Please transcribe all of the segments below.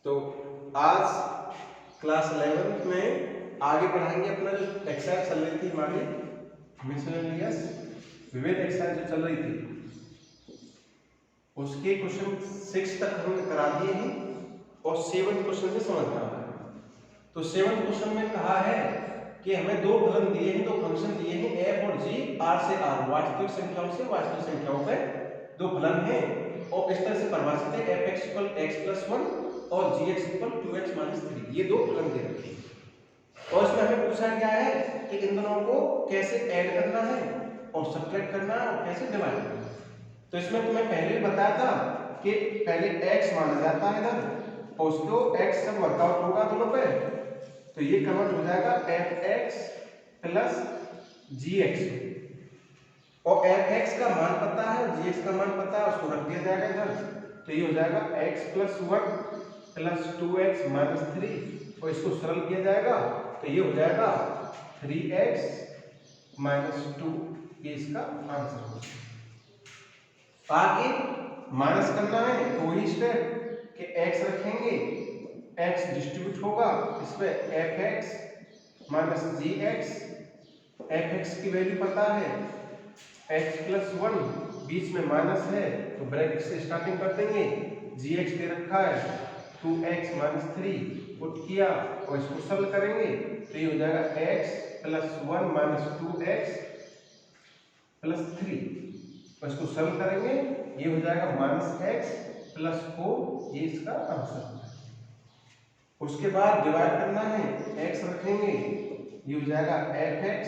तो आज class 11th में आगे बढ़ाएंगे अपना जो एक्सरसाइज चल रही थी हमारी मिसलेनियस विविध एक्सरसाइज जो चल रही थी उसके क्वेश्चन 6 तक हमने करा दिए हैं और 7th क्वेश्चन से समझना है। तो 7th क्वेश्चन में कहा है कि हमें दो फलन दिए हैं, दो फंक्शन दिए हैं f और g, r से r वास्तविक संख्याओं से वास्तविक संख्याओं पे दो फलन हैं और इस तरह से परिभाषित है fx = x+1 और gx = 2x - 3। ये दो फलन दे रखे हैं और इसमें हमें पूछा गया है कि इन दोनों को कैसे ऐड करना है और सब्ट्रैक्ट करना है और कैसे डिवाइड करना है। तो इसमें तुम्हें पहले भी बताया था कि पहले x माना जाता है इधर और उसको x से वर्कआउट होगा दोनों पे तो ये कन्वर्ट हो जाएगा fx + gx और fx का मान पता है gx का मान पता है, उसको रख दिया जाएगा इधर। तो ये हो जाएगा x + 1 + 2x - 3 और इसको सरल किया जाएगा तो ये हो जाएगा 3x - 2। ये इसका आंसर होगा। आगे माइनस करना है तो वही स्टेप कि x रखेंगे, x डिस्ट्रीब्यूट होगा इसमें fx - gx, fx की वैल्यू पता है x + 1 बीच में माइनस है तो ब्रैकेट से स्टार्टिंग कर देंगे, gx दे रखा है 2x - 3 पुट किया और इसको सरल करेंगे तो ये हो जाएगा x + 1 - 2x + 3 और इसको सरल करेंगे ये हो जाएगा -x + 4। ये इसका आंसर है। उसके बाद डिवाइड करना है, x रखेंगे ये हो जाएगा fx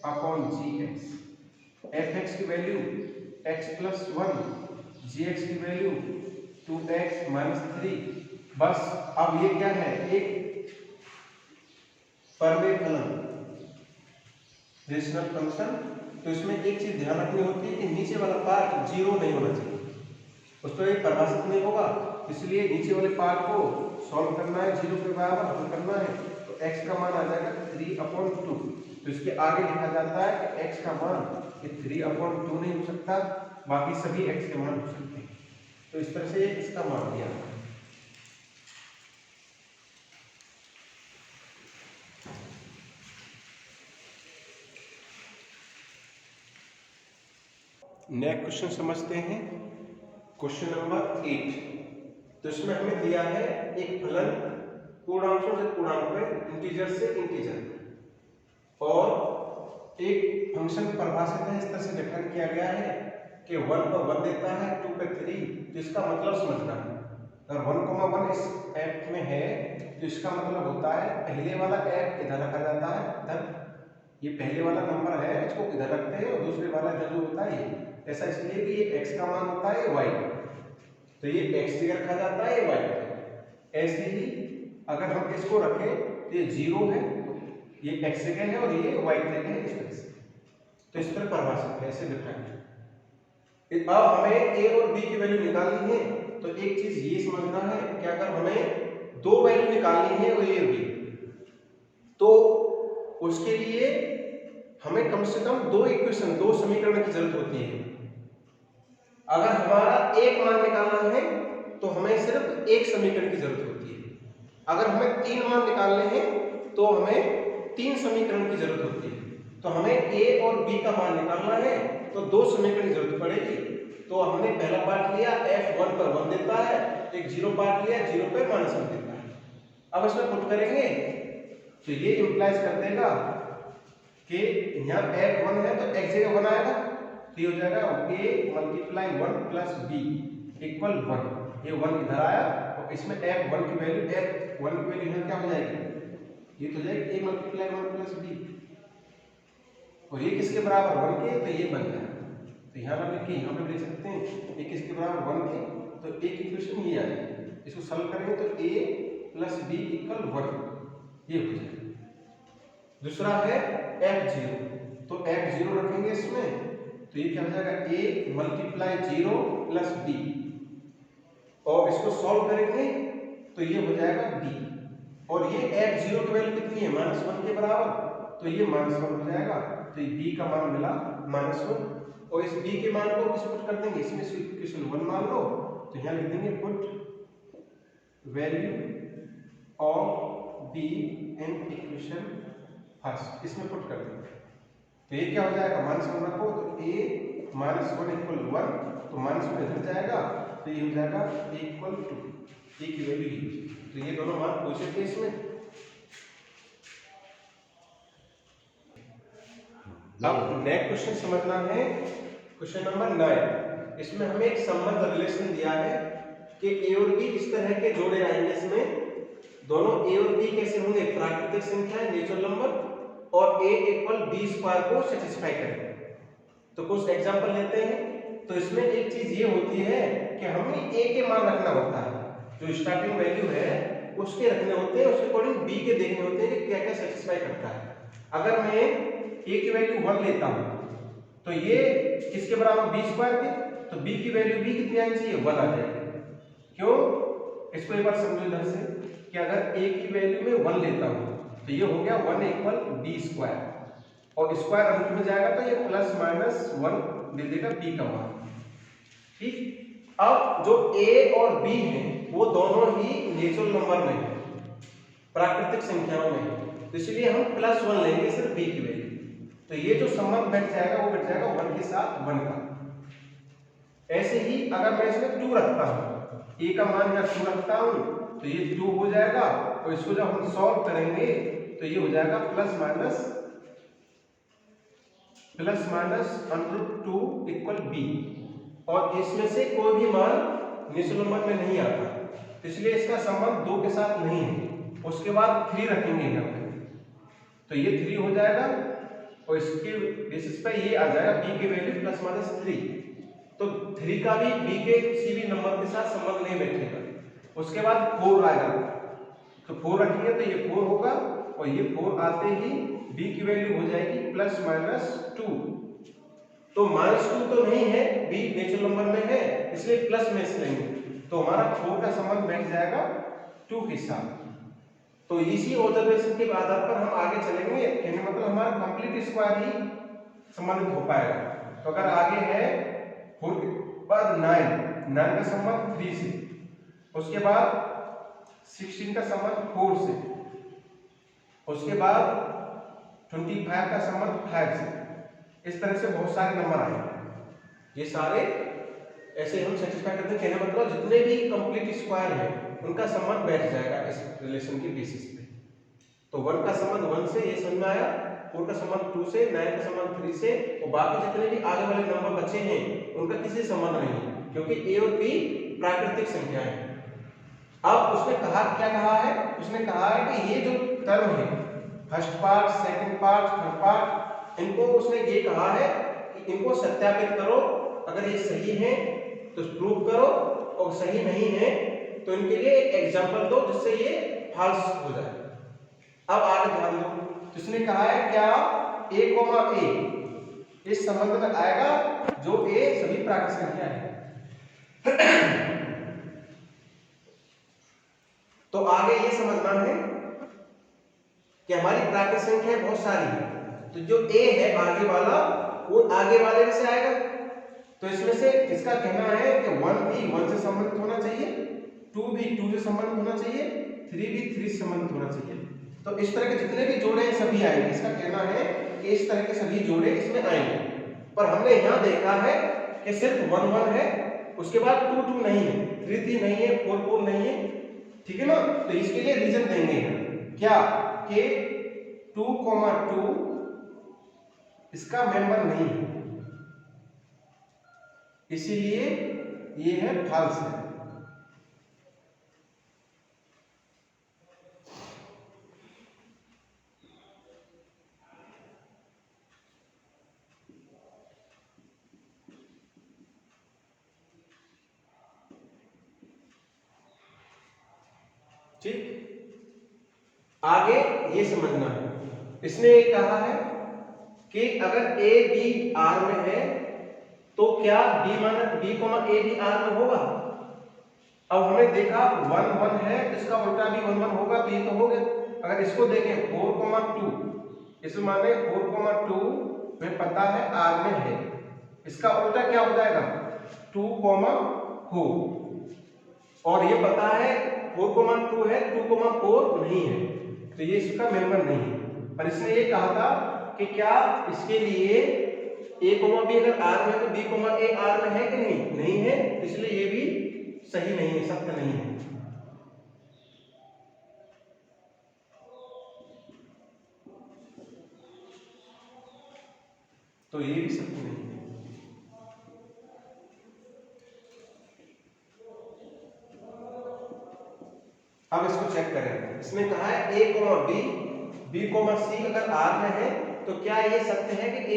/ gx, fx की वैल्यू x + 1, gx की वैल्यू 2x - 3। बस अब ये क्या है, एक परवलय फलन रेशनल फंक्शन। तो इसमें एक चीज ध्यान रखनी होती है कि नीचे वाला पार्ट 0 नहीं होना चाहिए, उस तो ये परिभाषित नहीं होगा, इसलिए नीचे वाले पार्ट को सॉल्व करना है, 0 के बराबर हल करना है। तो x का मान आ जाएगा 3/2। तो इसके आगे लिखा जाता है कि x का मान 3/2 नहीं हो सकता, बाकी सभी x के मान हो सकते हैं। तो इस तरह से इसका मान दिया। नेक्स्ट क्वेश्चन समझते हैं, क्वेश्चन नंबर 8। तो इसमें हमें दिया है एक फलन पूर्णांकों से पूर्णांक में, इंटीजर से इंटीजर और एक फंक्शन परिभाषित है, इस तरह से डिफाइन किया गया है कि 1 पर 1 देता है, 2 पे 3। तो इसका मतलब समझना है, अगर 1,1 इस f में है तो इसका मतलब होता है पहले वाला f इधर रखा जाता है, इधर ये पहले वाला नंबर है इसको इधर रखते हैं और दूसरे वाला जो होता है ये ऐसा, इसलिए कि ये x का मान होता है y, तो ये x जगह रखा जाता है, ये y। ऐसे ही अगर हम इसको रखें तो ये 0 है, ये x जगह है और ये y जगह है, इस तरह से। तो इस तरह परिभाषित है, ऐसे डिफरेंट। अब हमें a और b की वैल्यू निकालनी है तो एक चीज ये समझना है कि अगर हमें दो वैल्यू निकालनी है a और b तो उसके लिए हमें कम से कम दो इक्वेशन, दो समीकरण की जरूरत होती है। अगर हमारा एक मान निकालना है तो हमें सिर्फ एक समीकरण की जरूरत होती है। अगर हमें 3 मान निकालने हैं तो हमें 3 समीकरण की जरूरत होती है। तो हमें a और b का मान निकालना है तो दो समीकरण की जरूरत पड़ेगी। तो हमने पहला पार्ट लिया, f 1 पर 1 देता है, एक 0 पार्ट लिया, 0 पर -1 देता है। अब इसमें पुट करेंगे तो ये इंप्लाइज कर देगा कि यहाँ f 1 है तो x जगह 1 आएगा, तो ये हो जाएगा a × 1 + b = 1। ये 1 इधर आया और इसमें f1 की वैल्यू यहाँ क्या हो जाएगी, ये तो जाएगी a × 1 + b और ये किसके बराबर 1 के, तो ये बन जाएगा। तो यहाँ पर लिखिए, यहाँ पे लिख सकते हैं ये किसके बराबर 1 के, तो एक इक्वेशन ये आ जाएगी। इसको सॉल्व करेंगे तो a + b = 1, ये हो जाएगा। दूसरा है f0, तो f0 रखेंगे इसमें तो ये क्या हो जाएगा a × 0 + b और इसको सॉल्व करेंगे तो ये हो जाएगा b और ये f0 की वैल्यू कितनी है, -1 के बराबर, तो ये -1 हो जाएगा। तो ये b का मान मिला -1 और इस b के मान को किस पुट कर देंगे, इसमें इक्वेशन 1 मान लो तो यहाँ लिख देंगे put value of be in equation first, इसमें पुट कर देंगे। तो ये क्या हो जाएगा, -1 रखो तो a -1 = 1, तो -1 इधर जाएगा तो ये हो जाएगा a = 2, a की वैल्यू ये, तो ये दोनों मान पूछे थे इसमें। अब नेक्स्ट क्वेश्चन समझना है, क्वेश्चन नंबर 9। इसमें हमें एक संबंध रिलेशन दिया है कि a और b इस तरह के जोड़े आएंगे, इसमें दोनों a और b कैसे होंगे, प्राकृतिक संख्या है, नेचुरल नंबर, और a = b² को सेटिस्फाई करेंगे। तो कुछ एग्जांपल लेते हैं। तो इसमें एक चीज ये होती है कि हमें a के मान रखना होता है, जो स्टार्टिंग वैल्यू है उसके रखने होते हैं, उसके अकॉर्डिंग b के देखने होते हैं कि क्या क्या सेटिस्फाई करता है। अगर मैं a की वैल्यू 1 लेता हूं तो ये किसके बराबर, b² के, तो b की वैल्यू भी कितनी आनी चाहिए, 1 आ जाएगी। क्यों, इसको एक बार समझो इधर से कि अगर a की वैल्यू में 1 लेता हूं तो ये हो गया 1 = b², और स्क्वायर अंत में जाएगा तो ये ±1 दे देगा b का मान। ठीक, अब जो a और b है वो दोनों ही नेचुरल नंबर में है, प्राकृतिक संख्याओं में है, तो इसलिए हम +1 लेंगे सिर्फ b की वैल्यू। तो ये जो संबंध बैठ जाएगा वो बैठ जाएगा 1 के साथ 1 का। ऐसे ही अगर मैं इसमें 2 रखता हूं, a का मान या 2 रखता हूं तो ये 2 हो जाएगा, और इसको जब हम सॉल्व करेंगे तो ये हो जाएगा ±√2 = b, और इसमें से कोई भी मान नेचुरल नंबर में नहीं आता, तो इसलिए इसका संबंध 2 के साथ नहीं है। उसके बाद 3 रखेंगे यहाँ पे, तो ये 3 हो जाएगा, और इसके बेसिस पे ये आ जाएगा b की वैल्यू ±3, तो 3 का भी b के किसी भी नंबर के साथ संबंध नहीं बैठेगा। उसके बाद 4 आएगा, तो 4 रखेंगे तो ये 4 होगा, और ये 4 आते ही b की वैल्यू हो जाएगी +-2, तो -2 तो नहीं है, b नेचुरल नंबर में है, इसलिए प्लस में से लेंगे, तो हमारा 4 का संबंध बैठ जाएगा 2 के साथ। तो इसी ऑब्जर्वेशन के आधार पर हम आगे चलेंगे, कहने मतलब हमारा कंप्लीट स्क्वायर ही संबंधित हो पाएगा। तो अगर आगे है 4 के बाद 9 का संबंध 3 से, उसके बाद 16 का संबंध 4 से, उसके बाद 25 का संबंध 5 से, इस तरह से बहुत सारे नंबर आएंगे। ये सारे ऐसे हम सेटिस्फाई करते हैं, कहने मतलब जितने भी कंप्लीट स्क्वायर है उनका संबंध बैठ जाएगा इस रिलेशन के बेसिस पे। तो 1 का संबंध 1 से, ये समझ में आया, 4 का संबंध 2 से, 9 का संबंध 3 से, और बाकी जितने भी आगे वाले नंबर बचे हैं उनका किसी संबंध नहीं है, क्योंकि a और b प्राकृतिक संख्या है। अब उसने कहा, क्या कहा है, उसने कहा है कि ये जो टर्म है, first part, second part, third part, इनको उसने ये कहा है कि इनको सत्यापित करो, अगर ये सही है तो प्रूव करो, और सही नहीं है तो इनके लिए एक एग्जांपल दो जिससे ये फॉल्स हो जाए। अब आगे ध्यान दो, तो उसने कहा है क्या, a, इस संबंध में आएगा जो a सभी प्राकृतिक संख्या है। तो आगे ये समझना है कि हमारी प्राकृतिक संख्या बहुत सारी है, तो जो a है आगे वाला, वो आगे वाले में से आएगा। तो इसमें से इसका कहना है कि 1 भी 1 से संबंधित होना चाहिए, 2 भी 2 से संबंधित होना चाहिए, 3 भी 3 से संबंधित होना चाहिए। तो इस तरह के जितने भी जोड़े हैं सभी आएंगे। इसका कहना है कि इस तरह के सभी जोड़े इसमें आएंगे। पर हमने यहाँ देखा है कि सिर्फ 1 1 है, उसके बाद 2 2 नहीं है, 3 3 नहीं है, 4 4 नहीं है, ठीक है ना। तो इसके लिए रीजन देंगे क्या, कि 2, 2 इसका मेंबर नहीं है, इसीलिए ये है फॉल्स है। ठीक, आगे ये समझना है, इसने ये कहा है कि अगर a b R में है तो क्या b a भी R में होगा। अब हमने देखा 1 1 है, इसका उल्टा भी 1 1 होगा, तो ये तो हो गया। अगर इसको देखें 4 2, इसमें माने 4 2 में पता है R में है, इसका उल्टा क्या हो जाएगा 2 4, और ये पता है 4,2 है, 2,4 नहीं है, तो ये इसका मेंबर नहीं है। पर इसने ये कहा था कि क्या इसके लिए a, b अगर r में तो b, a r में है कि नहीं? नहीं है, इसलिए ये भी सही नहीं है, सत्य नहीं है। तो ये भी सत्य नहीं है। अब इसको चेक करें। इसमें कहा है a, b, b, c अगर r में है तो क्या ये सत्य है कि a,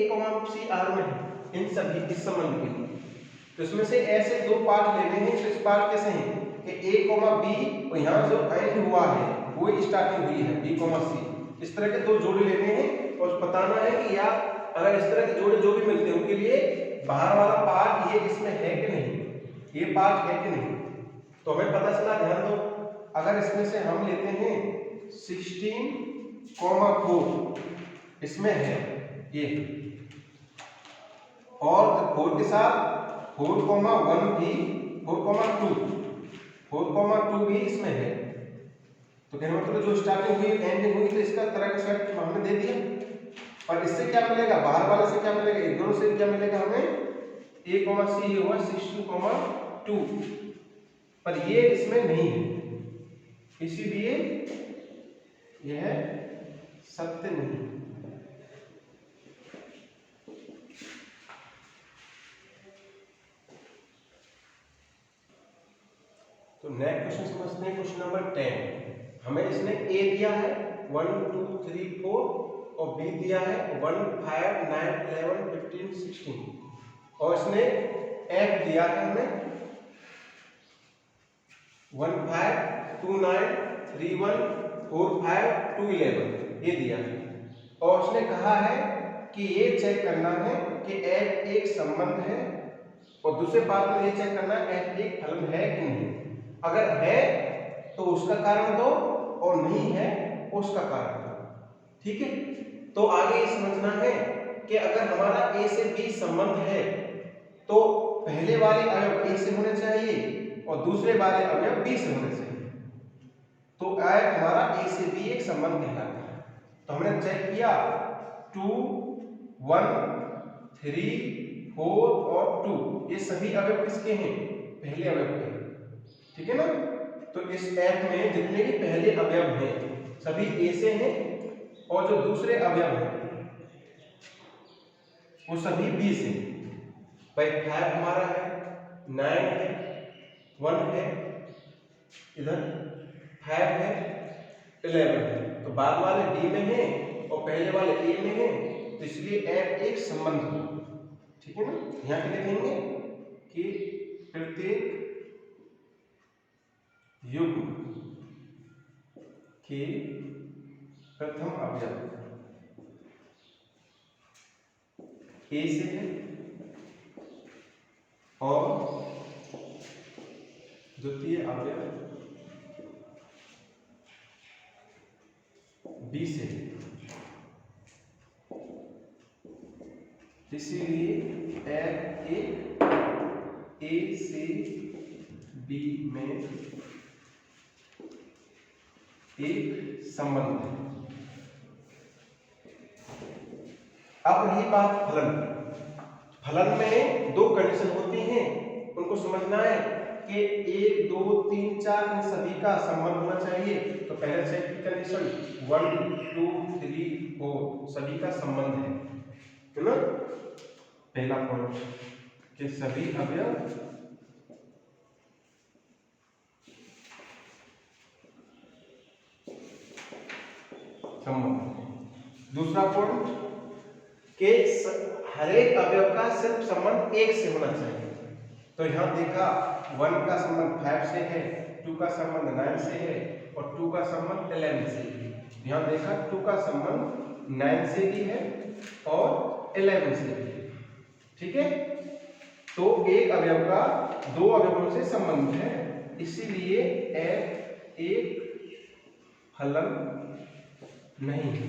c r में है? इन सभी इस संबंध के लिए तो इसमें से ऐसे दो पार्ट लेने हैं। तो इस पार्ट कैसे हैं कि a, b और यहाँ जो एंड हुआ है वो स्टार्टिंग हुई है b, c, इस तरह के दो जोड़े लेने हैं और बताना है कि या अगर इस तरह के जोड़े जो भी मिलते हैं उनके लिए बाहर वाला पार्ट ये इसमें है कि नहीं, ये पार्ट है कि नहीं। तो हमें पता चला, ध्यान दो, अगर इसमें से हम लेते हैं 16,4 इसमें है ये, और 4 के साथ 4,1 भी, 4,2 भी इसमें है। तो कहने मतलब जो स्टार्टिंग हुई एंडिंग हुई तो इसका तरह का सेट हमने दे दिया। और इससे क्या मिलेगा, बाहर वाले से क्या मिलेगा, इन दोनों से क्या मिलेगा हमें, a, c ये हुआ 62,2, पर ये इसमें नहीं है, इसीलिए यह सत्य नहीं। तो नेक्स्ट क्वेश्चन समझते हैं, क्वेश्चन नंबर 10। हमें इसने a दिया है 1, 2, 3, 4 और b दिया है 1, 5, 9, 11, 15, 16 और इसने f दिया है हमें 1, 5, 2, 9, 3, 1, 4, 5, 2, 11 ये दिया है। और उसने कहा है कि ये चेक करना है कि f एक संबंध है और दूसरे पार्ट में ये चेक करना है f एक फलन है कि नहीं। अगर है तो उसका कारण दो और नहीं है उसका कारण दो, ठीक है। तो आगे ये समझना है कि अगर हमारा a से b संबंध है तो पहले वाले अवयव a से होने चाहिए और दूसरे वाले अवयव b से होने चाहिए। तो हमारा a से b एक संबंध कहलाता है। तो हमने चेक किया 2, 1, 3, 4 और 2 ये सभी अवयव किसके हैं, पहले अवयव के, ठीक है ना। तो इस f में जितने भी पहले अवयव हैं सभी a से हैं और जो दूसरे अवयव हैं वो सभी b से। भाई 5 हमारा है, 9 है, 1 है, इधर 5 है, 11 है। तो बाद वाले d में है और पहले वाले a में है, तो इसलिए f एक संबंध है, ठीक है ना। यहाँ पे लिखेंगे कि प्रत्येक युग्म के प्रथम अवयव a से है और द्वितीय अवयव b से है, इसीलिए f एक a से b में एक संबंध है। अब रही बात फलन। फलन में दो कंडीशन होती हैं, उनको समझना है कि 1, 2, 3, 4 इन सभी का संबंध होना चाहिए। तो पहले चेक की कंडीशन 1, 2, 3, 4 सभी का संबंध है ना। पहला पॉइंट कि सभी अवयव संबंध। दूसरा पॉइंट कि हर एक अवयव का सिर्फ संबंध एक से होना चाहिए। तो यहां देखा 1 का संबंध 5 से है, 2 का संबंध 9 से है और 2 का संबंध 11 से है। यहां देखा 2 का संबंध 9 से भी है और 11 से भी है, ठीक है। तो एक अवयव का दो अवयवों से संबंध है, इसीलिए f एक फलन नहीं है,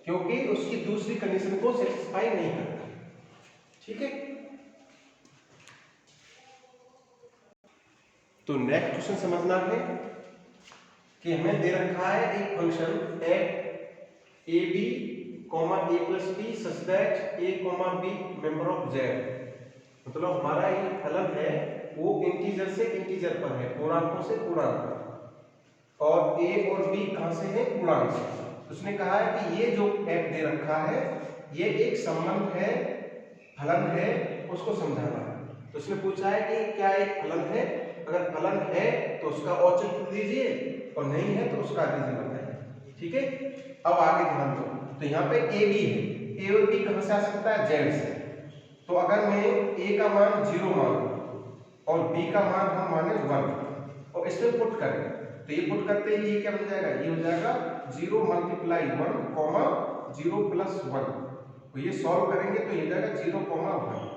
क्योंकि उसकी दूसरी कंडीशन को सेटिस्फाई नहीं करता, ठीक है। तो नेक्स्ट क्वेश्चन समझना है कि हमें दे रखा है एक function a b comma a plus b such that a comma b member of Z. मतलब हमारा ये फलन है वो इंटीजर से इंटीजर पर है, पूर्णांकों से पूर्णांक पर, और ए और बी कहां से है, पूर्णांक से। उसने कहा है कि ये जो एफ दे रखा है ये एक संबंध है, फलन है, उसको समझाना है। तो उसने पूछा है कि क्या एक फलन है, अगर फलन है तो उसका औचित्य दीजिए और नहीं है तो उसका रीजन बताइए। ठीक है, अब आगे ध्यान दो। तो यहाँ पे ए बी है, ए और बी कहां से आ सकता है, जेड से। तो अगर मैं ए का मान 0 मानूं और बी का मान हम माने 1 और इसमें पुट करें, तो ये पुट करते ही ये क्या बन जाएगा, ये हो जाएगा 0 मल्टीप्लाई 1 कॉमा 0 प्लस 1। तो ये सॉल्व करेंगे तो ये जाएगा 0 कॉमा 1।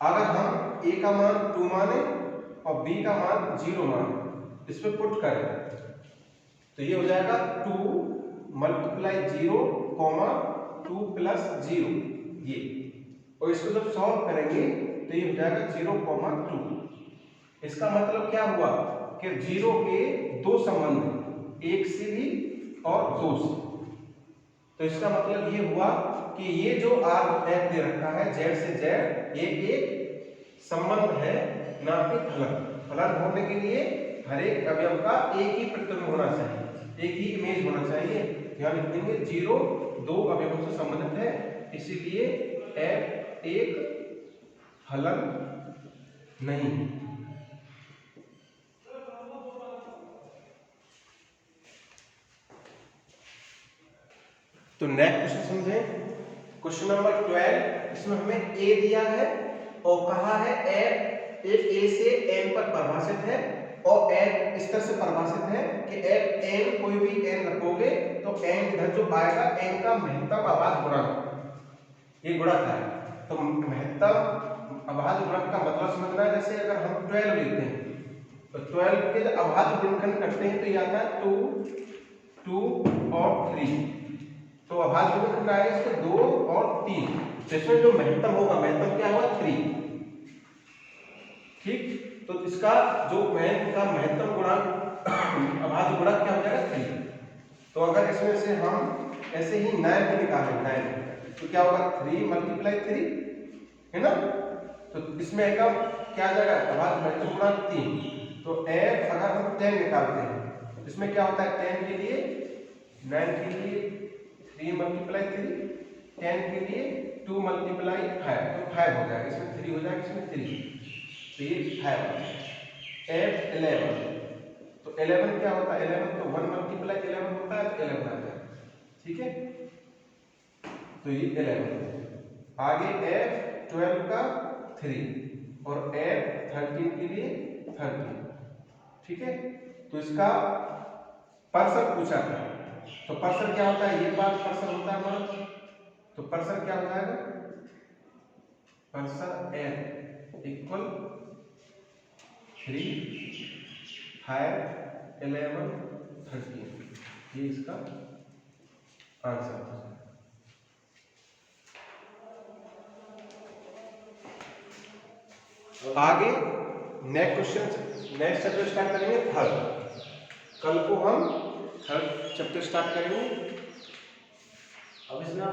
अगर हम a का मान 2 माने और b का मान 0 माने, इसमें पुट करें तो ये हो जाएगा 2 मल्टीप्लाई 0 कॉमा 2 प्लस 0 ये, और इसको जब सॉल्व करेंगे तो ये हो जाएगा 0 कॉमा 2। इसका मतलब क्या हुआ कि 0 के दो संबंध, एक से भी और 2 से। तो इसका मतलब ये हुआ कि ये जो आर एफ दे रखा है जेड से जेड, ये एक संबंध है ना कि फलन। फलन होने के लिए हर एक अवयव का एक ही प्रतिबिंब होना चाहिए, एक ही इमेज होना चाहिए। यहाँ लिख देंगे 0 दो अवयवों से संबंधित है, इसीलिए एफ एक फलन नहीं। तो नेक्स्ट क्वेश्चन समझें, क्वेश्चन नंबर 12। इसमें हमें ए दिया है और कहा है एफ एक ए से एन पर परिभाषित है, और एफ इस तरह से परिभाषित है कि एफ एन कोई भी एन रखोगे तो एन इधर जो आएगा एन का महत्तम अभाज्य गुणक, ये गुणक है। तो महत्तम अभाज्य गुणक का मतलब समझना है, जैसे अगर हम 12 लेते हैं तो 12 के जब अभाज्य गुणनखंड करते हैं तो ये आता है 2 2 और 3। तो अभाज्य गुणनखंड आएगा इसके 2 और 3, जिसमें जो महत्तम होगा, महत्तम क्या होगा 3। ठीक, तो इसका जो महत्तम गुणक अभाज्य गुणक क्या हो जाएगा 3। तो अगर इसमें से हम ऐसे ही 9 को निकालें 9, तो क्या होगा 3 मल्टीप्लाई 3 है ना। तो इसमें का क्या आ जाएगा, अभाज्य महत्तम गुणक 3। तो f अगर हम 10 निकालते हैं, इसमें क्या होता है 10 के लिए 9 के लिए 3 मल्टीप्लाई 3, 10 के लिए 2 मल्टीप्लाई 5, तो 5 हो जाएगा, इसमें 3 हो जाएगा, इसमें 3, तो ये 5 हो जाएगा। f 11, तो 11 क्या होता है, 11 तो 1 मल्टीप्लाई 11 होता है, तो 11 आ जाएगा। ठीक है, तो ये 11। आगे f 12 का 3 और f 13 के लिए 13। ठीक है, तो इसका परसर पूछा था, तो परसर क्या होता है, ये बात परसर होता है हमारा, तो परसर क्या हो जाएगा, परसर n इक्वल 3 5 11 13, ये इसका आंसर है। आगे next question, next chapter start करेंगे थर्ड। कल को हम थर्ड चैप्टर स्टार्ट करेंगे। अब इसमें